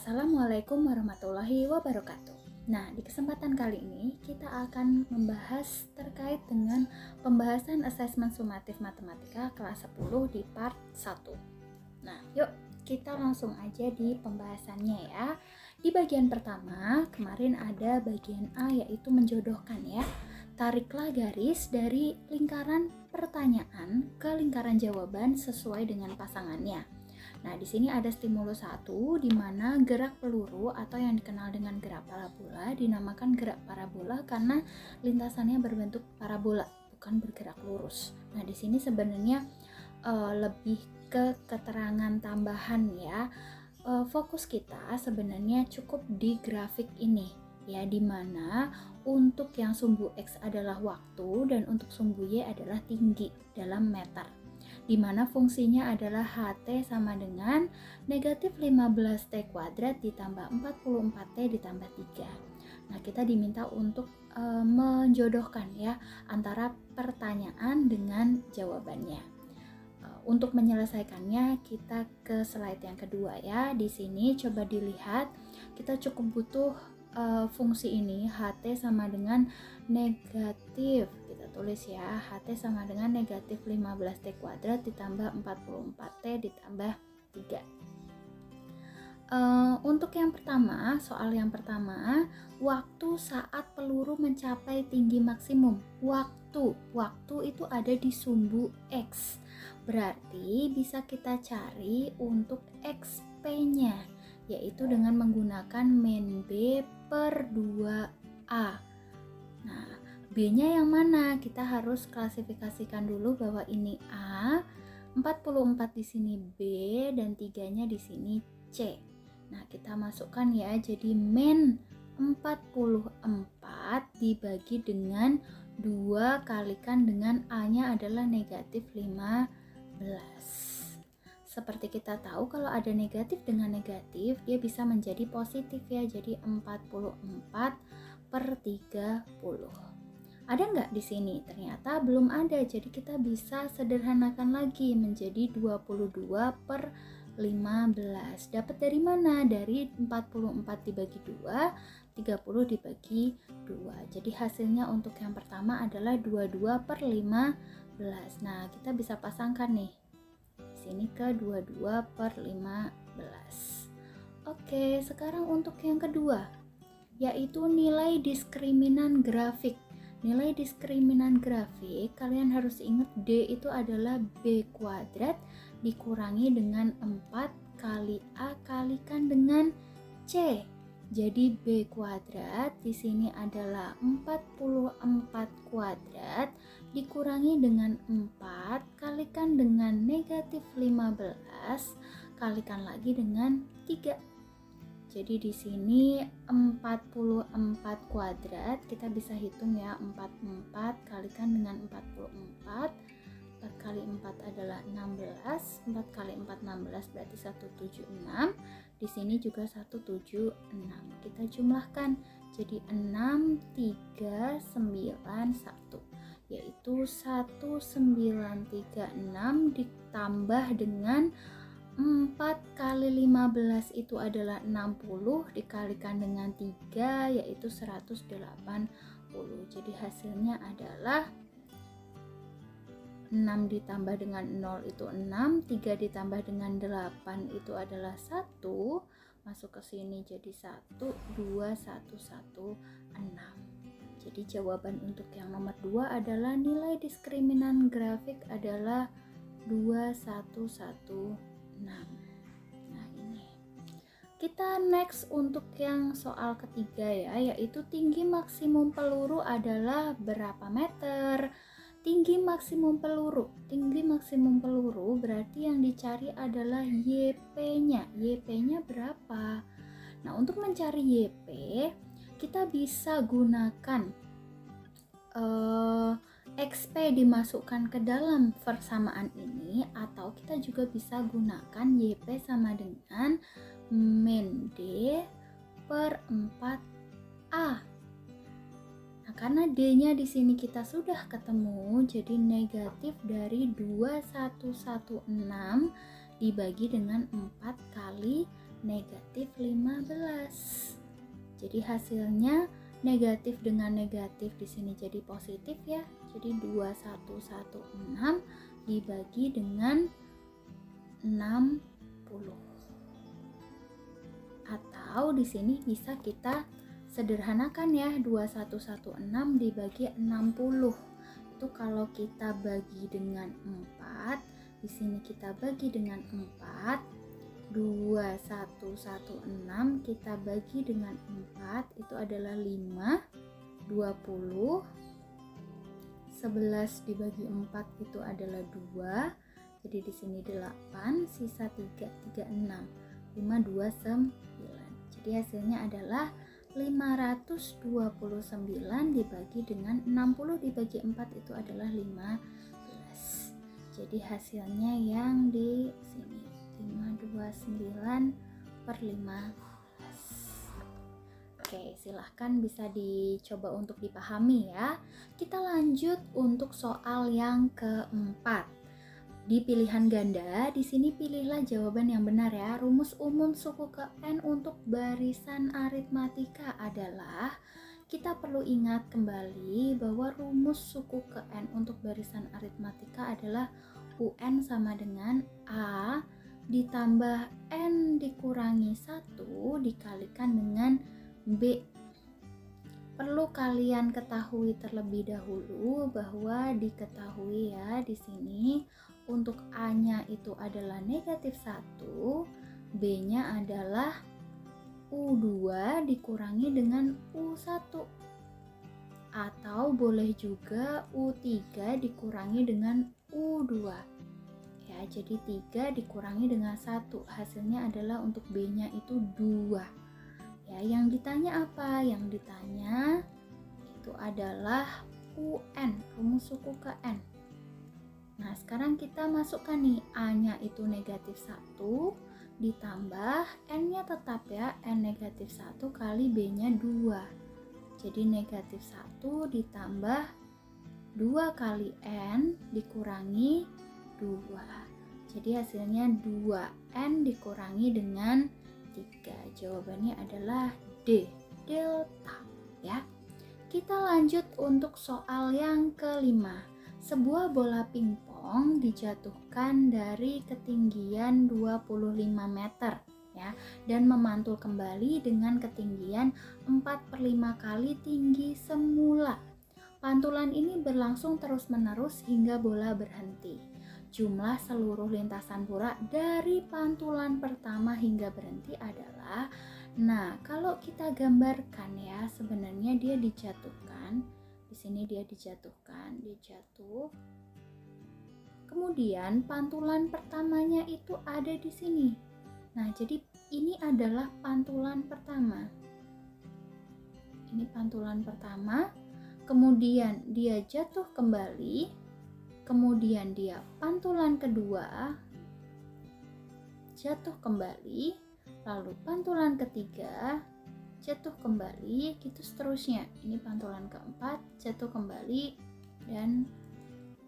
Assalamualaikum warahmatullahi wabarakatuh. Nah, di kesempatan kali ini kita akan membahas terkait dengan pembahasan asesmen sumatif matematika kelas 10 di part 1. Nah, yuk kita langsung aja di pembahasannya ya. Di bagian pertama, kemarin ada bagian A yaitu menjodohkan ya. Tariklah garis dari lingkaran pertanyaan ke lingkaran jawaban sesuai dengan pasangannya. Nah, di sini ada stimulus 1 di mana gerak peluru atau yang dikenal dengan gerak parabola dinamakan gerak parabola karena lintasannya berbentuk parabola, bukan bergerak lurus. Nah, di sini sebenarnya lebih ke keterangan tambahan ya. Fokus kita sebenarnya cukup di grafik ini ya, di mana untuk yang sumbu X adalah waktu dan untuk sumbu Y adalah tinggi dalam meter, di mana fungsinya adalah HT sama dengan negatif 15T kuadrat ditambah 44T ditambah 3. Nah, kita diminta untuk menjodohkan ya antara pertanyaan dengan jawabannya. Untuk menyelesaikannya kita ke slide yang kedua ya. Di sini coba dilihat, kita cukup butuh fungsi ini HT sama dengan negatif, kita tulis ya, HT sama dengan negatif 15T kuadrat ditambah 44T ditambah 3. Untuk yang pertama, soal yang pertama, waktu saat peluru mencapai tinggi maksimum. Waktu itu ada di sumbu X, berarti bisa kita cari untuk XP-nya, yaitu dengan menggunakan min B per 2A. Nah, B-nya yang mana? Kita harus klasifikasikan dulu bahwa ini A, 44 di sini B, dan 3-nya di sini C. Nah, kita masukkan ya, jadi min 44 dibagi dengan 2 kalikan dengan A-nya adalah negatif 15. Seperti kita tahu kalau ada negatif dengan negatif dia bisa menjadi positif ya, jadi 44 per 30. Ada nggak di sini? Ternyata belum ada, jadi kita bisa sederhanakan lagi menjadi 22 per 15. Dapat dari mana? Dari 44 dibagi 2, 30 dibagi 2. Jadi hasilnya untuk yang pertama adalah 22 per 15. Nah, kita bisa pasangkan nih sini ke 22 per 15. Oke, sekarang untuk yang kedua, yaitu nilai diskriminan grafik. Nilai diskriminan grafik, kalian harus ingat D itu adalah B kuadrat dikurangi dengan 4 kali A kalikan dengan C. Jadi B kuadrat di sini adalah 44 kuadrat dikurangi dengan 4 kalikan dengan negatif 15 kalikan lagi dengan 3. Jadi di sini 44 kuadrat kita bisa hitung ya, 44 kalikan dengan 44. 4 kali 4 adalah 16, 4 kali 4 16 berarti 176. Di sini juga 176. Kita jumlahkan jadi 6 3 9 1, yaitu 1936 ditambah dengan 4 kali 15 itu adalah 60 dikalikan dengan 3 yaitu 180. Jadi hasilnya adalah 6 ditambah dengan 0 itu 6, 3 ditambah dengan 8 itu adalah 1, masuk ke sini jadi 1, 2, 1, 1, 6. Jadi jawaban untuk yang nomor 2 adalah nilai diskriminan grafik adalah 2116. Nah, ini. Kita next untuk yang soal ketiga ya, yaitu tinggi maksimum peluru adalah berapa meter? Tinggi maksimum peluru berarti yang dicari adalah YP-nya. YP-nya berapa? Nah, untuk mencari YP kita bisa gunakan XP dimasukkan ke dalam persamaan ini, atau kita juga bisa gunakan YP sama dengan min D per 4A. Karena D-nya di sini kita sudah ketemu, jadi negatif dari 2116 dibagi dengan 4 kali negatif 15. Jadi hasilnya negatif dengan negatif di sini jadi positif ya. Jadi 2116 dibagi dengan 60. Atau di sini bisa kita sederhanakan ya, 2116 dibagi 60. Itu kalau kita bagi dengan 4, di sini kita bagi dengan 4, 2116 kita bagi dengan 4 itu adalah 5, 20, 11 dibagi 4 itu adalah 2. Jadi di sini 8, sisa 3, 36. 5, 2, 9. Jadi hasilnya adalah 529 dibagi dengan 60 dibagi 4 itu adalah 15. Jadi hasilnya yang di sini 529 per 15. Oke, silahkan bisa dicoba untuk dipahami ya. Kita lanjut untuk soal yang keempat. Di pilihan ganda, di sini pilihlah jawaban yang benar ya. Rumus umum suku ke N untuk barisan aritmatika adalah, kita perlu ingat kembali bahwa rumus suku ke N untuk barisan aritmatika adalah UN sama dengan A ditambah N dikurangi 1 dikalikan dengan B. Perlu kalian ketahui terlebih dahulu bahwa diketahui ya di sini untuk A-nya itu adalah negatif 1, B-nya adalah U2 dikurangi dengan U1. Atau boleh juga U3 dikurangi dengan U2. Ya, jadi 3 dikurangi dengan 1. Hasilnya adalah untuk B-nya itu 2. Ya, yang ditanya apa? Yang ditanya itu adalah UN, rumus suku ke N. Nah, sekarang kita masukkan nih, A-nya itu negatif 1 ditambah N-nya tetap ya, N negatif 1 kali B-nya 2. Jadi negatif 1 ditambah 2 kali N dikurangi 2. Jadi hasilnya 2N dikurangi dengan 3. Jawabannya adalah D, delta ya. Kita lanjut untuk soal yang kelima. Sebuah bola pingpong dijatuhkan dari ketinggian 25 meter ya, dan memantul kembali dengan ketinggian 4/5 kali tinggi semula. Pantulan ini berlangsung terus-menerus hingga bola berhenti. Jumlah seluruh lintasan bola dari pantulan pertama hingga berhenti adalah, nah kalau kita gambarkan ya, sebenarnya dia dijatuhkan. Di sini dia dijatuhkan, dia jatuh. Kemudian pantulan pertamanya itu ada di sini. Nah, jadi ini adalah pantulan pertama. Ini pantulan pertama. Kemudian dia jatuh kembali. Kemudian dia pantulan kedua, jatuh kembali. Lalu pantulan ketiga, jatuh kembali, gitu seterusnya. Ini pantulan keempat, jatuh kembali, dan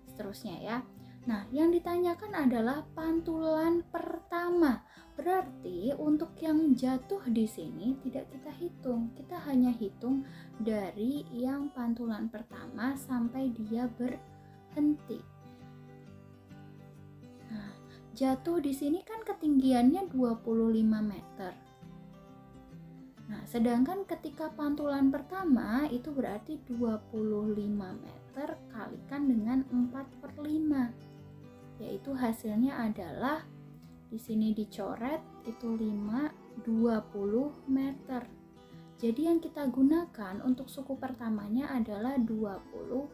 seterusnya ya. Nah, yang ditanyakan adalah pantulan pertama. Berarti untuk yang jatuh di sini tidak kita hitung. Kita hanya hitung dari yang pantulan pertama sampai dia berhenti. Nah, jatuh di sini kan ketinggiannya 25 meter. Nah, sedangkan ketika pantulan pertama itu berarti 25 meter kalikan dengan 4/5. Yaitu hasilnya adalah di sini dicoret itu 5, 20 meter. Jadi yang kita gunakan untuk suku pertamanya adalah 20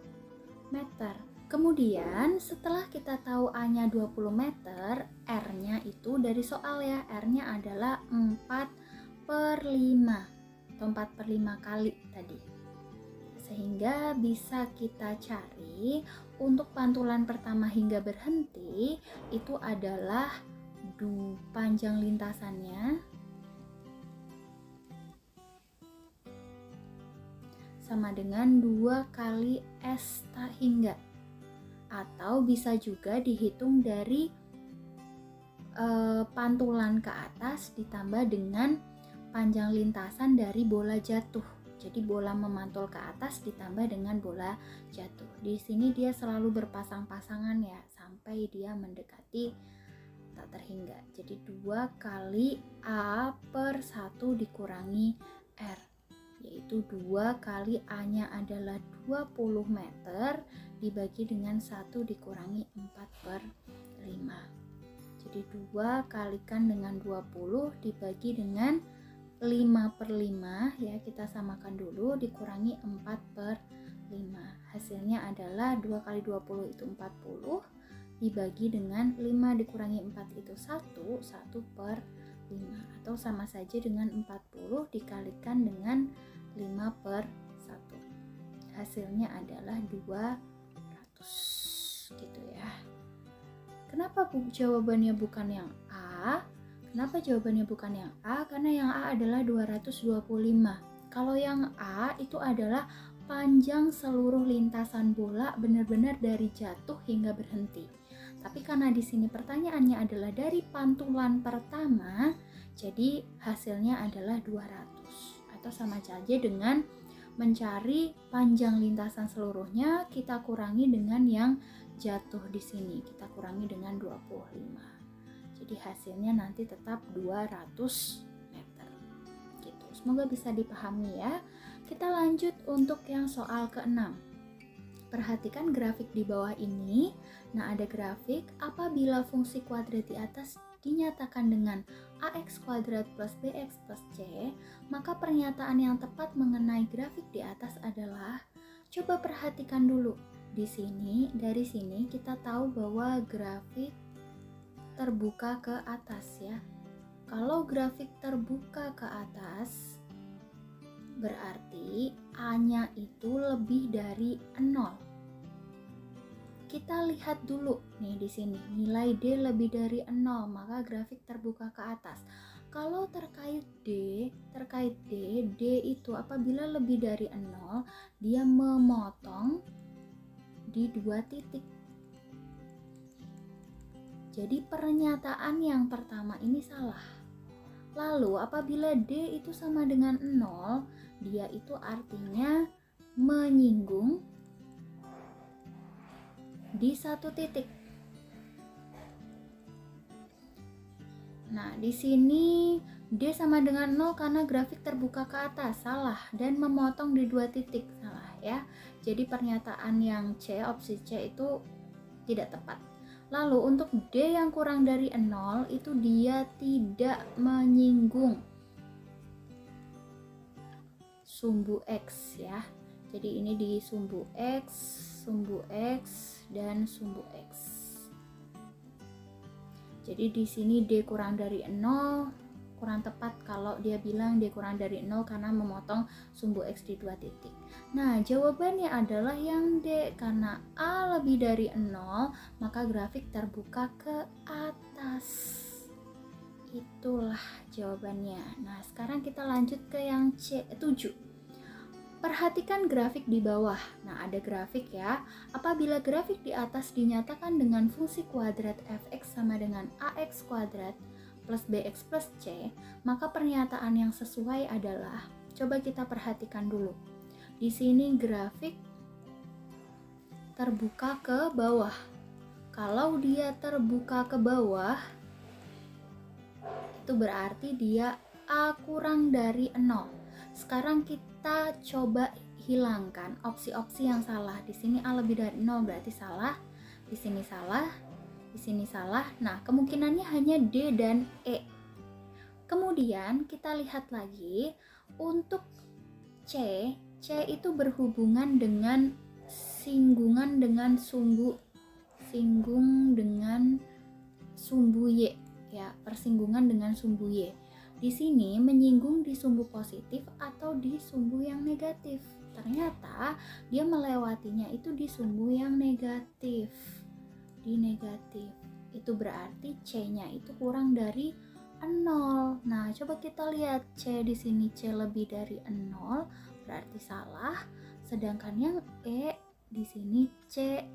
meter. Kemudian setelah kita tahu A-nya 20 meter, R-nya itu dari soal ya, R-nya adalah 4/5 atau 4/5 kali tadi. Sehingga bisa kita cari untuk pantulan pertama hingga berhenti itu adalah panjang lintasannya sama dengan 2 kali S tak hingga. Atau bisa juga dihitung dari pantulan ke atas ditambah dengan panjang lintasan dari bola jatuh. Jadi bola memantul ke atas ditambah dengan bola jatuh. Di sini dia selalu berpasang-pasangan ya, sampai dia mendekati tak terhingga. Jadi 2 kali A per 1 dikurangi R, yaitu 2 kali A-nya adalah 20 meter dibagi dengan 1 dikurangi 4 per 5. Jadi 2 kalikan dengan 20 dibagi dengan 5 per 5 ya, kita samakan dulu, dikurangi 4 per 5. Hasilnya adalah 2 kali 20 itu 40 dibagi dengan 5 dikurangi 4 itu 1 per 5, atau sama saja dengan 40 dikalikan dengan 5 per 1. Hasilnya adalah 200 gitu ya. Kenapa jawabannya bukan yang A? Kenapa jawabannya bukan yang A? Karena yang A adalah 225. Kalau yang A itu adalah panjang seluruh lintasan bola benar-benar dari jatuh hingga berhenti. Tapi karena di sini pertanyaannya adalah dari pantulan pertama, jadi hasilnya adalah 200. Atau sama saja dengan mencari panjang lintasan seluruhnya, kita kurangi dengan yang jatuh di sini, kita kurangi dengan 25. Jadi hasilnya nanti tetap 200 meter. Gitu. Semoga bisa dipahami ya. Kita lanjut untuk yang soal ke-6. Perhatikan grafik di bawah ini. Nah, ada grafik apabila fungsi kuadrat di atas dinyatakan dengan ax kuadrat plus bx plus c, maka pernyataan yang tepat mengenai grafik di atas adalah, coba perhatikan dulu. Di sini, dari sini kita tahu bahwa grafik terbuka ke atas ya. Kalau grafik terbuka ke atas, berarti A-nya itu lebih dari 0. Kita lihat dulu nih di sini, nilai D lebih dari 0, maka grafik terbuka ke atas. Kalau terkait D itu apabila lebih dari 0, dia memotong di 2 titik. Jadi pernyataan yang pertama ini salah. Lalu apabila D itu sama dengan 0, dia itu artinya menyinggung di 1 titik. Nah, di sini D sama dengan 0 karena grafik terbuka ke atas, salah, dan memotong di 2 titik, salah ya. Jadi pernyataan yang C, opsi C itu tidak tepat. Lalu untuk D yang kurang dari 0 itu dia tidak menyinggung sumbu X ya. Jadi ini di sumbu X, dan sumbu X. Jadi di sini D kurang dari 0, kurang tepat kalau dia bilang D kurang dari 0 karena memotong sumbu X di 2 titik. Nah, jawabannya adalah yang D, karena A lebih dari 0, maka grafik terbuka ke atas. Itulah jawabannya. Nah, sekarang kita lanjut ke yang C7. Perhatikan grafik di bawah. Nah, ada grafik ya. Apabila grafik di atas dinyatakan dengan fungsi kuadrat fx sama dengan ax kuadrat plus bx plus c, maka pernyataan yang sesuai adalah, coba kita perhatikan dulu. Di sini grafik terbuka ke bawah. Kalau dia terbuka ke bawah, itu berarti dia A kurang dari 0. Sekarang kita coba hilangkan opsi-opsi yang salah. Di sini A lebih dari 0 berarti salah. Di sini salah. Di sini salah. Nah, kemungkinannya hanya D dan E. Kemudian kita lihat lagi untuk C itu berhubungan dengan singgungan dengan sumbu Y ya, persinggungan dengan sumbu Y. Di sini menyinggung di sumbu positif atau di sumbu yang negatif. Ternyata dia melewatinya itu di sumbu yang negatif. Di negatif. Itu berarti C-nya itu kurang dari 0. Nah, coba kita lihat C di sini, C lebih dari 0 berarti salah. Sedangkan yang E di sini C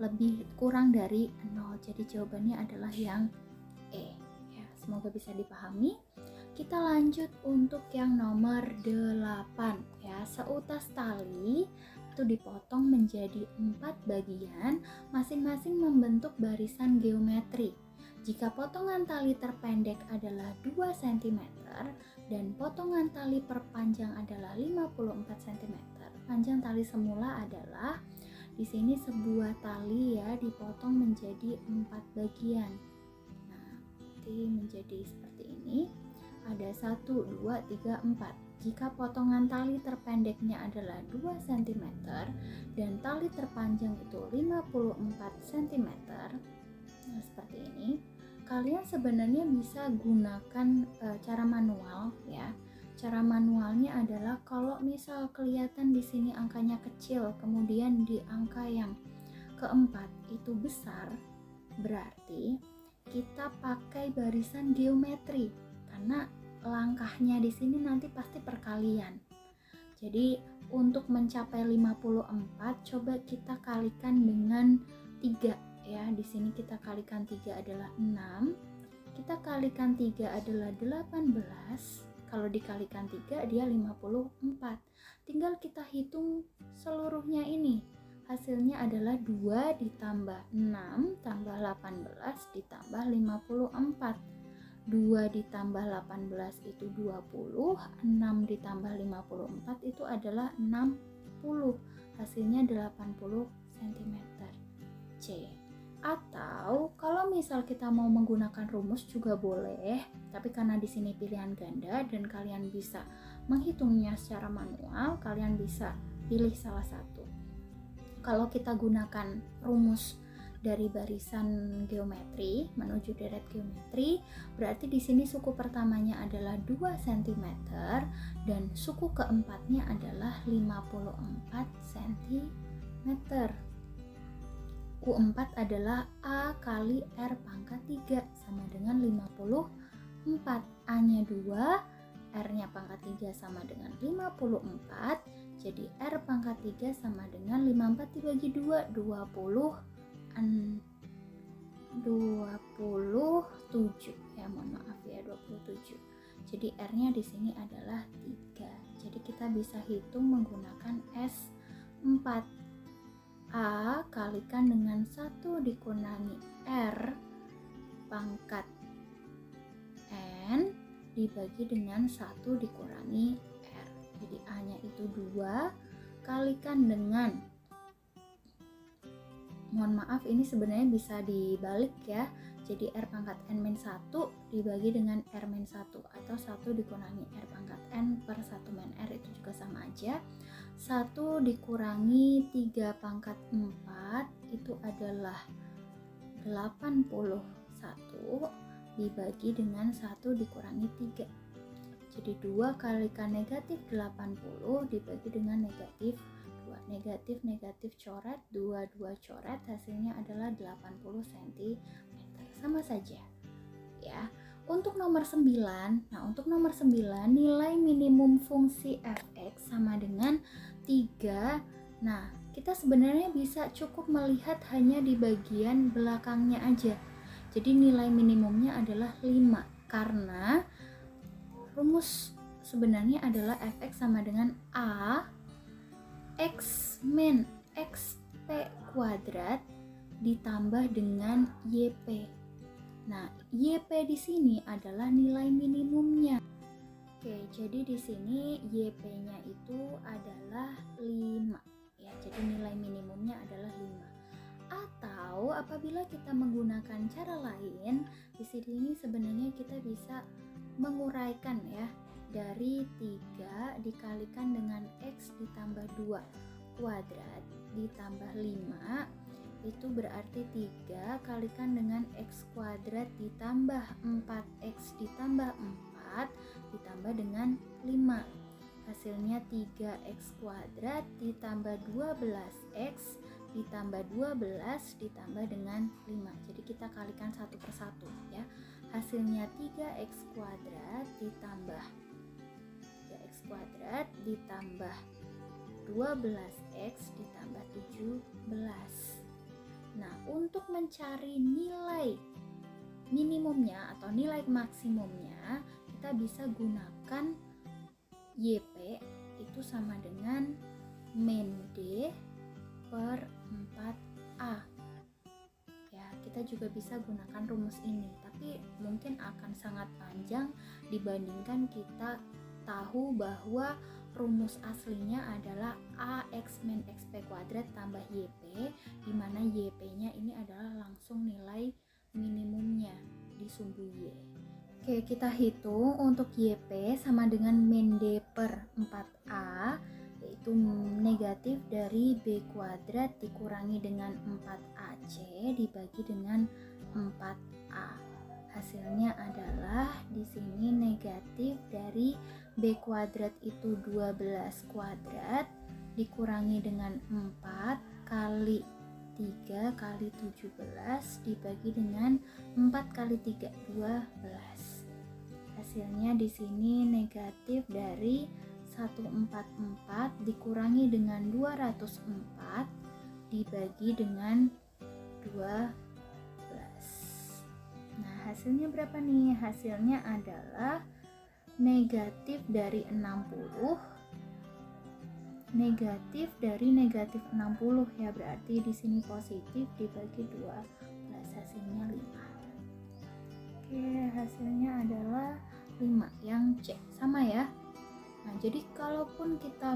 lebih kurang dari 0. Jadi jawabannya adalah yang E. semoga bisa dipahami. Kita lanjut untuk yang nomor 8 ya. Seutas tali itu dipotong menjadi 4 bagian, masing-masing membentuk barisan geometri. Jika potongan tali terpendek adalah 2 cm dan potongan tali perpanjang adalah 54 cm, panjang tali semula adalah di sini sebuah tali ya dipotong menjadi 4 bagian. Nah, nanti menjadi seperti ini. Ada 1, 2, 3, 4. Jika potongan tali terpendeknya adalah 2 cm dan tali terpanjang itu 54 cm, nah seperti ini, kalian sebenarnya bisa gunakan cara manual ya. Cara manualnya adalah kalau misal kelihatan di sini angkanya kecil, kemudian di angka yang keempat itu besar, berarti kita pakai barisan geometri. Karena langkahnya di sini nanti pasti perkalian. Jadi untuk mencapai 54 coba kita kalikan dengan 3 ya. Di sini kita kalikan 3 adalah 6. Kita kalikan 3 adalah 18. Kalau dikalikan 3 dia 54. Tinggal kita hitung seluruhnya ini. Hasilnya adalah 2 ditambah 6 tambah 18 ditambah 54. 2 ditambah 18 itu 20, 6 ditambah 54 itu adalah 60. Hasilnya 80 cm. C. Atau kalau misal kita mau menggunakan rumus juga boleh, tapi karena di sini pilihan ganda dan kalian bisa menghitungnya secara manual, kalian bisa pilih salah satu. Kalau kita gunakan rumus dari barisan geometri menuju deret geometri, berarti di sini suku pertamanya adalah 2 cm dan suku keempatnya adalah 54 cm. U4 adalah A kali R pangkat 3 sama dengan 54. A-nya 2, R-nya pangkat 3 sama dengan 54. Jadi R pangkat 3 sama dengan 54 dibagi 2, 27 ya, mohon maaf ya, 27. Jadi R-nya di sini adalah 3. Jadi kita bisa hitung menggunakan S4. A kalikan dengan 1 dikurangi R pangkat N dibagi dengan 1 dikurangi R. Jadi A-nya itu 2 kalikan dengan, mohon maaf ini sebenarnya bisa dibalik ya. Jadi R pangkat N-1 dibagi dengan R-1 atau 1 dikurangi R pangkat N per 1 min R, itu juga sama aja. 1 dikurangi 3 pangkat 4 itu adalah 81 dibagi dengan 1 dikurangi 3. Jadi 2 kalikan negatif 80 dibagi dengan negatif 2. Negatif coret, 2 coret, hasilnya adalah 80 cm. Sama saja ya. Untuk nomor 9, nah untuk nomor 9 nilai minimum fungsi f(x) sama dengan 3. Nah, kita sebenarnya bisa cukup melihat hanya di bagian belakangnya aja. Jadi nilai minimumnya adalah 5 karena rumus sebenarnya adalah f(x) sama dengan A X min XP kuadrat ditambah dengan YP. Nah, YP di sini adalah nilai minimumnya. Oke, jadi di sini YP-nya itu adalah 5 ya. Jadi nilai minimumnya adalah 5. Atau apabila kita menggunakan cara lain, di sini sebenarnya kita bisa menguraikan ya. Dari 3 dikalikan dengan X ditambah 2 kuadrat ditambah 5, itu berarti 3 kalikan dengan X kuadrat ditambah 4X ditambah 4 ditambah dengan 5. Hasilnya 3X kuadrat ditambah 12X ditambah 12 ditambah dengan 5. Jadi kita kalikan satu persatu ya. Hasilnya 3X kuadrat ditambah kuadrat ditambah 12x ditambah 17. Nah, untuk mencari nilai minimumnya atau nilai maksimumnya, kita bisa gunakan YP itu sama dengan min D per 4A. Ya, kita juga bisa gunakan rumus ini, tapi mungkin akan sangat panjang dibandingkan kita tahu bahwa rumus aslinya adalah AX min XP kuadrat tambah YP, di mana YP-nya ini adalah langsung nilai minimumnya di sumbu Y. Oke, kita hitung untuk YP sama dengan min D per 4A, yaitu negatif dari B kuadrat dikurangi dengan 4AC dibagi dengan 4A. Hasilnya adalah di sini negatif dari B kuadrat itu 12 kuadrat dikurangi dengan 4 kali 3 kali 17 dibagi dengan 4 kali 3, 12. Hasilnya di sini negatif dari 144 dikurangi dengan 204 dibagi dengan 12. Nah, hasilnya berapa nih? Hasilnya adalah negatif dari 60 negatif dari negatif 60 ya, berarti di sini positif dibagi 12, hasilnya 5. Oke, hasilnya adalah 5 yang C, sama ya. Nah, jadi kalaupun kita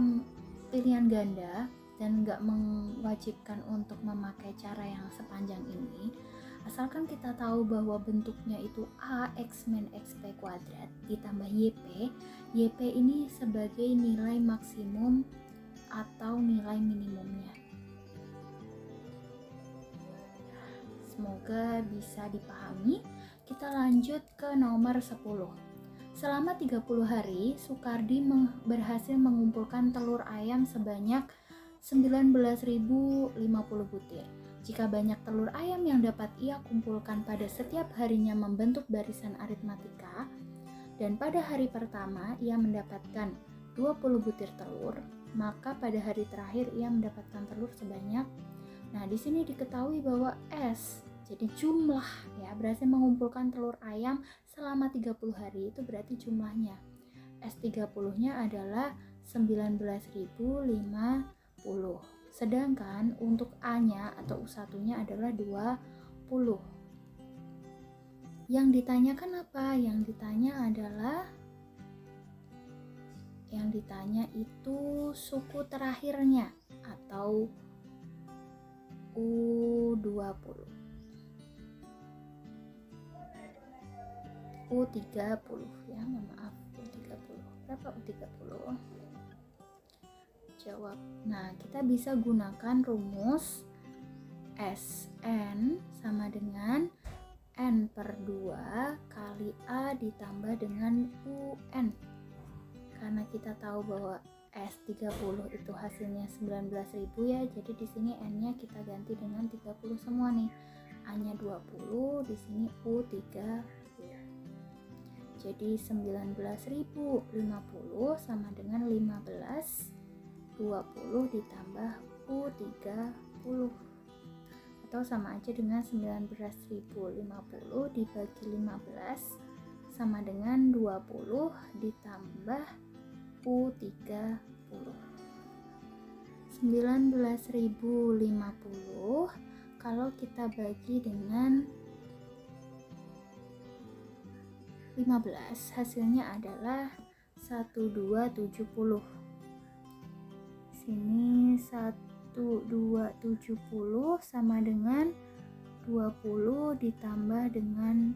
pilihan ganda dan nggak mewajibkan untuk memakai cara yang sepanjang ini, asalkan kita tahu bahwa bentuknya itu AX min XP kuadrat ditambah YP. YP ini sebagai nilai maksimum atau nilai minimumnya. Semoga bisa dipahami. Kita lanjut ke nomor 10. Selama 30 hari, Sukardi berhasil mengumpulkan telur ayam sebanyak 19.050 butir. Jika banyak telur ayam yang dapat ia kumpulkan pada setiap harinya membentuk barisan aritmatika, dan pada hari pertama ia mendapatkan 20 butir telur, maka pada hari terakhir ia mendapatkan telur sebanyak. Nah, di sini diketahui bahwa S, jadi jumlah ya, berhasil mengumpulkan telur ayam selama 30 hari, itu berarti jumlahnya. S30-nya adalah 19.050. Sedangkan untuk A-nya atau U1-nya adalah 20. Yang ditanyakan apa? Yang ditanya itu suku terakhirnya atau U20. U30 ya, maaf, U30. Berapa U30? Jawab. Nah, kita bisa gunakan rumus Sn sama dengan N per 2 kali A ditambah dengan UN. Karena kita tahu bahwa S30 itu hasilnya 19.000 ya, jadi di sini N-nya kita ganti dengan 30 semua nih. A-nya 20, di sini U30. Jadi 19.050 sama dengan 15, 20 ditambah U30, atau sama aja dengan 19.050 dibagi 15 sama dengan 20 ditambah U30. 19.050 kalau kita bagi dengan 15, hasilnya adalah 1270. Sini 1270 sama dengan 20 ditambah dengan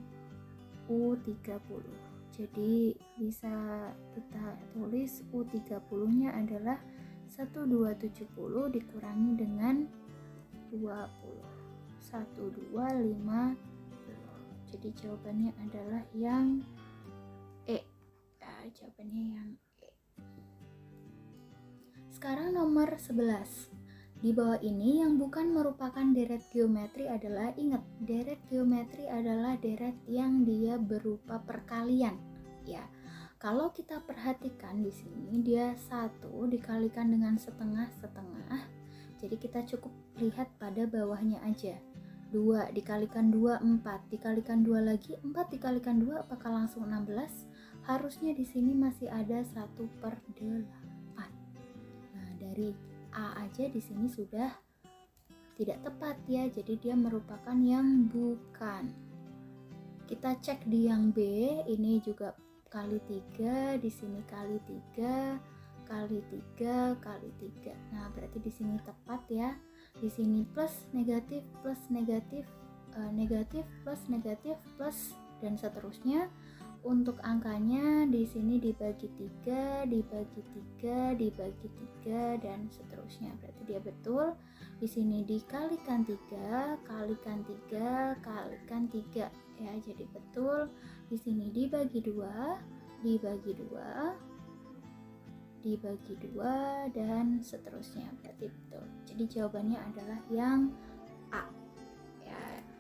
U30. Jadi bisa kita tulis U30-nya adalah 1270 dikurangi dengan 20. 1250. Jadi jawabannya adalah yang E. Ya, jawabannya yang E. Sekarang nomor 11. Di bawah ini yang bukan merupakan deret geometri adalah, ingat, deret geometri adalah deret yang dia berupa perkalian. Ya, kalau kita perhatikan di sini dia 1 dikalikan dengan setengah-setengah. Jadi kita cukup lihat pada bawahnya aja. 2 dikalikan 2 4, dikalikan 2 lagi 4 dikalikan 2 apakah langsung 16? Harusnya di sini masih ada 1/8. Nah, dari A aja di sini sudah tidak tepat ya, jadi dia merupakan yang bukan. Kita cek di yang B, ini juga kali 3, di sini kali 3, kali 3, kali 3. Nah, berarti di sini tepat ya. Di sini plus negatif plus negatif, negatif plus negatif plus dan seterusnya. Untuk angkanya di sini dibagi 3, dibagi 3, dibagi 3 dan seterusnya. Berarti dia betul. Di sini dikalikan 3, kalikan 3, kalikan 3 ya, jadi betul. Di sini dibagi 2, dibagi 2, dibagi 2 dan seterusnya. Berarti betul. Jadi jawabannya adalah yang A.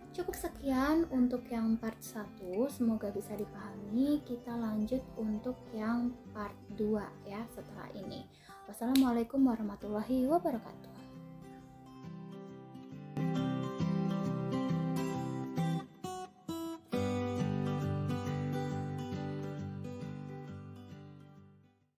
Cukup sekian untuk yang part 1, semoga bisa dipahami. Kita lanjut untuk yang part 2 ya setelah ini. Wassalamualaikum warahmatullahi wabarakatuh.